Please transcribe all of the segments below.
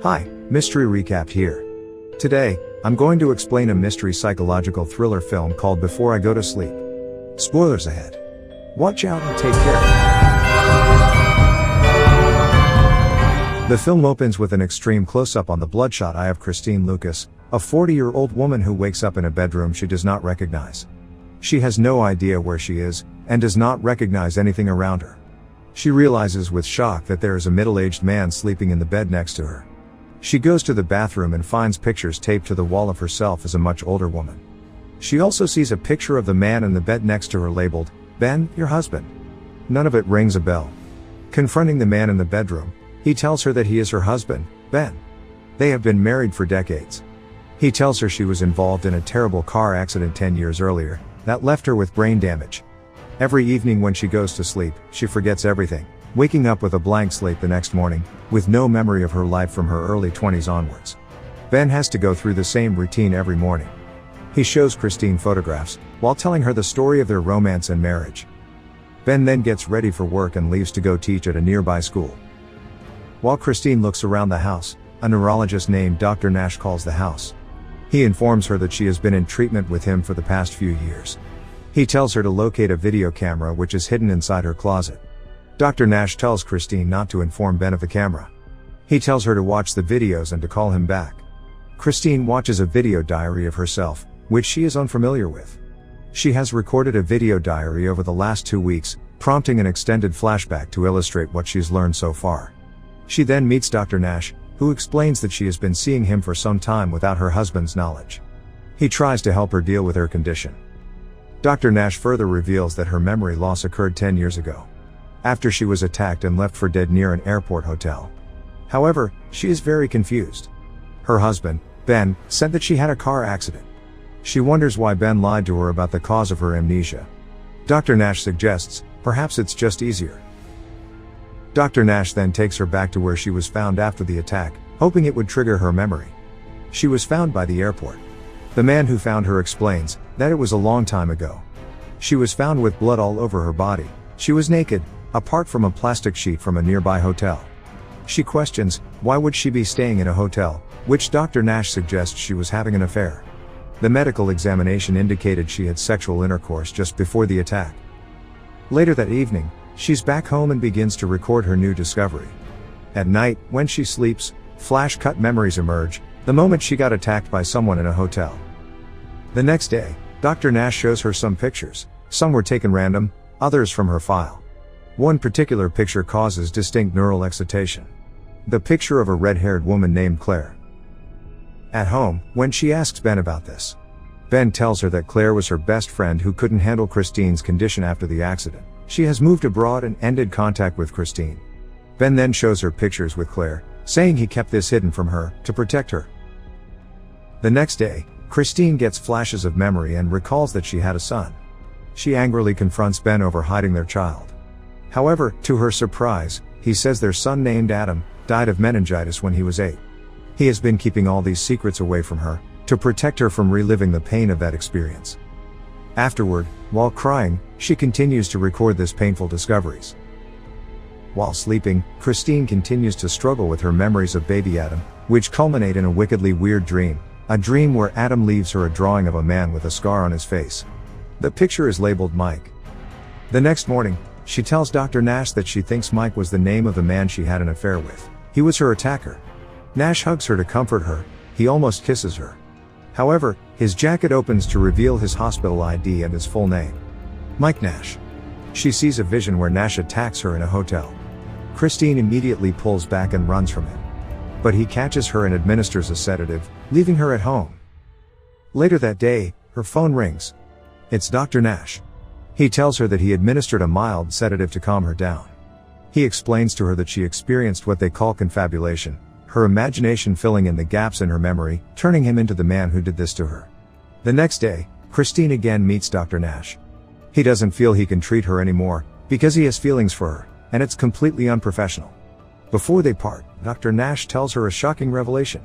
Hi, Mystery Recap here. Today, I'm going to explain a mystery psychological thriller film called Before I Go to Sleep. Spoilers ahead. Watch out and take care. The film opens with an extreme close-up on the bloodshot eye of Christine Lucas, a 40-year-old woman who wakes up in a bedroom she does not recognize. She has no idea where she is, and does not recognize anything around her. She realizes with shock that there is a middle-aged man sleeping in the bed next to her. She goes to the bathroom and finds pictures taped to the wall of herself as a much older woman. She also sees a picture of the man in the bed next to her labeled, "Ben, your husband." None of it rings a bell. Confronting the man in the bedroom, he tells her that he is her husband, Ben. They have been married for decades. He tells her she was involved in a terrible car accident 10 years earlier, that left her with brain damage. Every evening when she goes to sleep, she forgets everything, waking up with a blank slate the next morning, with no memory of her life from her early 20s onwards. Ben has to go through the same routine every morning. He shows Christine photographs, while telling her the story of their romance and marriage. Ben then gets ready for work and leaves to go teach at a nearby school. While Christine looks around the house, a neurologist named Dr. Nash calls the house. He informs her that she has been in treatment with him for the past few years. He tells her to locate a video camera which is hidden inside her closet. Dr. Nash tells Christine not to inform Ben of the camera. He tells her to watch the videos and to call him back. Christine watches a video diary of herself, which she is unfamiliar with. She has recorded a video diary over the last 2 weeks, prompting an extended flashback to illustrate what she's learned so far. She then meets Dr. Nash, who explains that she has been seeing him for some time without her husband's knowledge. He tries to help her deal with her condition. Dr. Nash further reveals that her memory loss occurred 10 years ago, after she was attacked and left for dead near an airport hotel. However, she is very confused. Her husband, Ben, said that she had a car accident. She wonders why Ben lied to her about the cause of her amnesia. Dr. Nash suggests, perhaps it's just easier. Dr. Nash then takes her back to where she was found after the attack, hoping it would trigger her memory. She was found by the airport. The man who found her explains that it was a long time ago. She was found with blood all over her body. She was naked, apart from a plastic sheet from a nearby hotel. She questions, why would she be staying in a hotel, which Dr. Nash suggests she was having an affair. The medical examination indicated she had sexual intercourse just before the attack. Later that evening, she's back home and begins to record her new discovery. At night, when she sleeps, flash-cut memories emerge, the moment she got attacked by someone in a hotel. The next day, Dr. Nash shows her some pictures. Some were taken random, others from her file. One particular picture causes distinct neural excitation. The picture of a red-haired woman named Claire. At home, when she asks Ben about this, Ben tells her that Claire was her best friend who couldn't handle Christine's condition after the accident. She has moved abroad and ended contact with Christine. Ben then shows her pictures with Claire, saying he kept this hidden from her, to protect her. The next day, Christine gets flashes of memory and recalls that she had a son. She angrily confronts Ben over hiding their child. However, to her surprise, he says their son named Adam died of meningitis when he was 8. He has been keeping all these secrets away from her, to protect her from reliving the pain of that experience. Afterward, while crying, she continues to record this painful discoveries. While sleeping, Christine continues to struggle with her memories of baby Adam, which culminate in a wickedly weird dream. A dream where Adam leaves her a drawing of a man with a scar on his face. The picture is labeled Mike. The next morning, she tells Dr. Nash that she thinks Mike was the name of the man she had an affair with. He was her attacker. Nash hugs her to comfort her. He almost kisses her. However, his jacket opens to reveal his hospital ID and his full name. Mike Nash. She sees a vision where Nash attacks her in a hotel. Christine immediately pulls back and runs from him. But he catches her and administers a sedative, leaving her at home. Later that day, her phone rings. It's Dr. Nash. He tells her that he administered a mild sedative to calm her down. He explains to her that she experienced what they call confabulation, her imagination filling in the gaps in her memory, turning him into the man who did this to her. The next day, Christine again meets Dr. Nash. He doesn't feel he can treat her anymore, because he has feelings for her, and it's completely unprofessional. Before they part, Dr. Nash tells her a shocking revelation.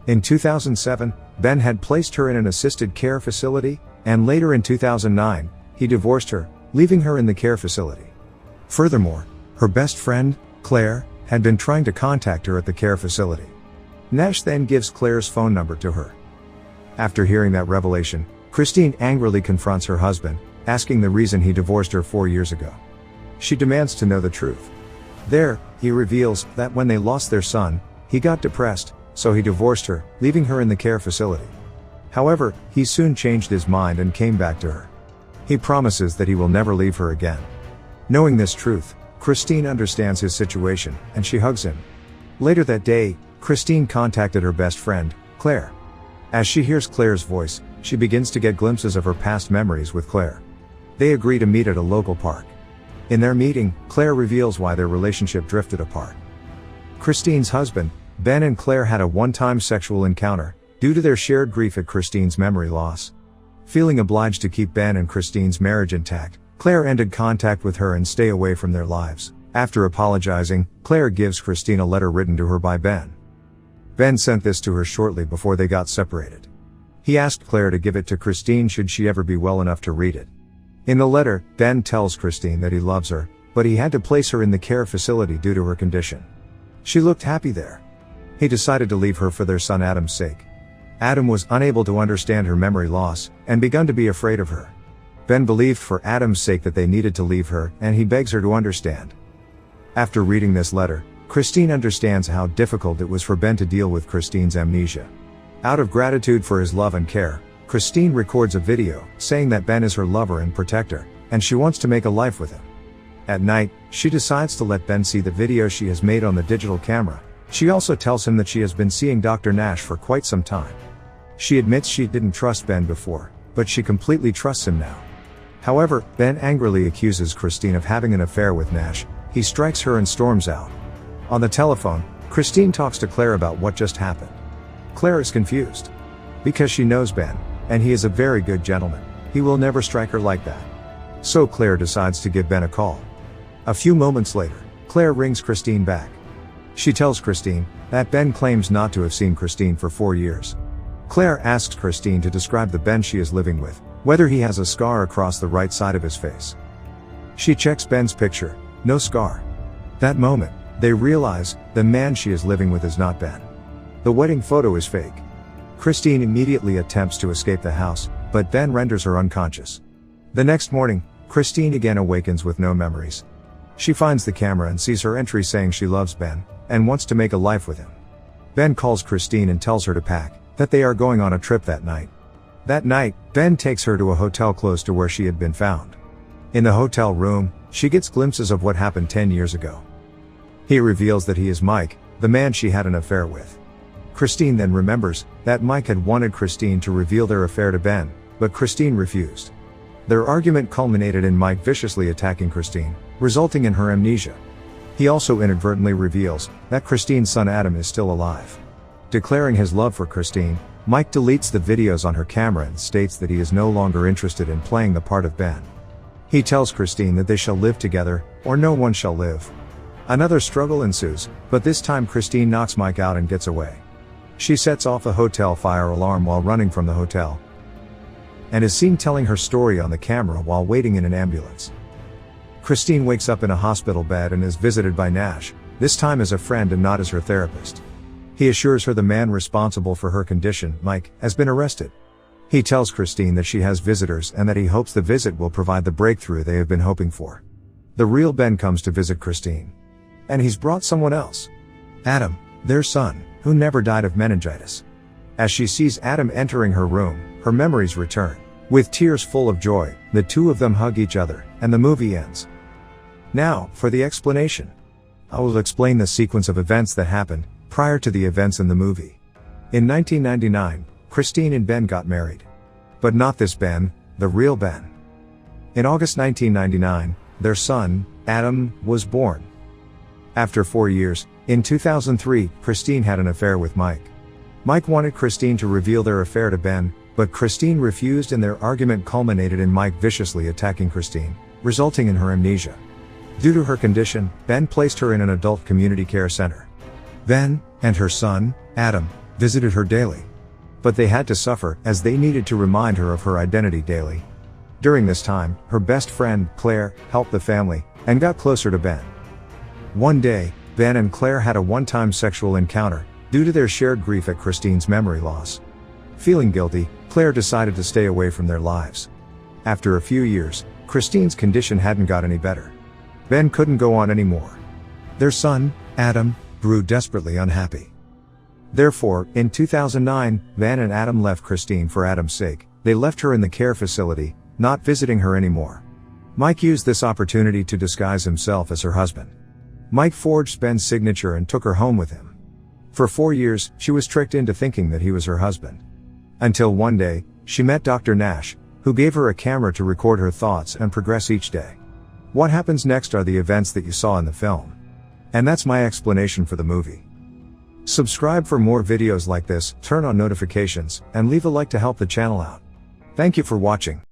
In 2007, Ben had placed her in an assisted care facility, and later in 2009, he divorced her, leaving her in the care facility. Furthermore, her best friend, Claire, had been trying to contact her at the care facility. Nash then gives Claire's phone number to her. After hearing that revelation, Christine angrily confronts her husband, asking the reason he divorced her 4 years ago. She demands to know the truth. There, he reveals that when they lost their son, he got depressed, so he divorced her, leaving her in the care facility. However, he soon changed his mind and came back to her. He promises that he will never leave her again. Knowing this truth, Christine understands his situation, and she hugs him. Later that day, Christine contacted her best friend, Claire. As she hears Claire's voice, she begins to get glimpses of her past memories with Claire. They agree to meet at a local park. In their meeting, Claire reveals why their relationship drifted apart. Christine's husband, Ben, and Claire had a one-time sexual encounter, due to their shared grief at Christine's memory loss. Feeling obliged to keep Ben and Christine's marriage intact, Claire ended contact with her and stay away from their lives. After apologizing, Claire gives Christine a letter written to her by Ben. Ben sent this to her shortly before they got separated. He asked Claire to give it to Christine should she ever be well enough to read it. In the letter, Ben tells Christine that he loves her, but he had to place her in the care facility due to her condition. She looked happy there. He decided to leave her for their son Adam's sake. Adam was unable to understand her memory loss, and begun to be afraid of her. Ben believed for Adam's sake that they needed to leave her, and he begs her to understand. After reading this letter, Christine understands how difficult it was for Ben to deal with Christine's amnesia. Out of gratitude for his love and care, Christine records a video, saying that Ben is her lover and protector, and she wants to make a life with him. At night, she decides to let Ben see the video she has made on the digital camera. She also tells him that she has been seeing Dr. Nash for quite some time. She admits she didn't trust Ben before, but she completely trusts him now. However, Ben angrily accuses Christine of having an affair with Nash. He strikes her and storms out. On the telephone, Christine talks to Claire about what just happened. Claire is confused. Because she knows Ben, and he is a very good gentleman, he will never strike her like that. So Claire decides to give Ben a call. A few moments later, Claire rings Christine back. She tells Christine that Ben claims not to have seen Christine for 4 years. Claire asks Christine to describe the Ben she is living with, whether he has a scar across the right side of his face. She checks Ben's picture, no scar. That moment, they realize the man she is living with is not Ben. The wedding photo is fake. Christine immediately attempts to escape the house, but Ben renders her unconscious. The next morning, Christine again awakens with no memories. She finds the camera and sees her entry saying she loves Ben, and wants to make a life with him. Ben calls Christine and tells her to pack, that they are going on a trip that night. That night, Ben takes her to a hotel close to where she had been found. In the hotel room, she gets glimpses of what happened 10 years ago. He reveals that he is Mike, the man she had an affair with. Christine then remembers that Mike had wanted Christine to reveal their affair to Ben, but Christine refused. Their argument culminated in Mike viciously attacking Christine, resulting in her amnesia. He also inadvertently reveals that Christine's son Adam is still alive. Declaring his love for Christine, Mike deletes the videos on her camera and states that he is no longer interested in playing the part of Ben. He tells Christine that they shall live together, or no one shall live. Another struggle ensues, but this time Christine knocks Mike out and gets away. She sets off the hotel fire alarm while running from the hotel, and is seen telling her story on the camera while waiting in an ambulance. Christine wakes up in a hospital bed and is visited by Nash, this time as a friend and not as her therapist. He assures her the man responsible for her condition, Mike, has been arrested. He tells Christine that she has visitors and that he hopes the visit will provide the breakthrough they have been hoping for. The real Ben comes to visit Christine. And he's brought someone else. Adam, their son, who never died of meningitis. As she sees Adam entering her room, her memories return. With tears full of joy, the two of them hug each other, and the movie ends. Now, for the explanation. I will explain the sequence of events that happened prior to the events in the movie. In 1999, Christine and Ben got married. But not this Ben, the real Ben. In August 1999, their son, Adam, was born. After 4 years, in 2003, Christine had an affair with Mike. Mike wanted Christine to reveal their affair to Ben, but Christine refused and their argument culminated in Mike viciously attacking Christine, resulting in her amnesia. Due to her condition, Ben placed her in an adult community care center. Ben, and her son, Adam, visited her daily. But they had to suffer, as they needed to remind her of her identity daily. During this time, her best friend, Claire, helped the family, and got closer to Ben. One day, Ben and Claire had a one-time sexual encounter, due to their shared grief at Christine's memory loss. Feeling guilty, Claire decided to stay away from their lives. After a few years, Christine's condition hadn't got any better. Ben couldn't go on anymore. Their son, Adam, grew desperately unhappy. Therefore, in 2009, Van and Adam left Christine for Adam's sake. They left her in the care facility, not visiting her anymore. Mike used this opportunity to disguise himself as her husband. Mike forged Ben's signature and took her home with him. For 4 years, she was tricked into thinking that he was her husband. Until one day, she met Dr. Nash, who gave her a camera to record her thoughts and progress each day. What happens next are the events that you saw in the film. And that's my explanation for the movie. Subscribe for more videos like this, turn on notifications, and leave a like to help the channel out. Thank you for watching.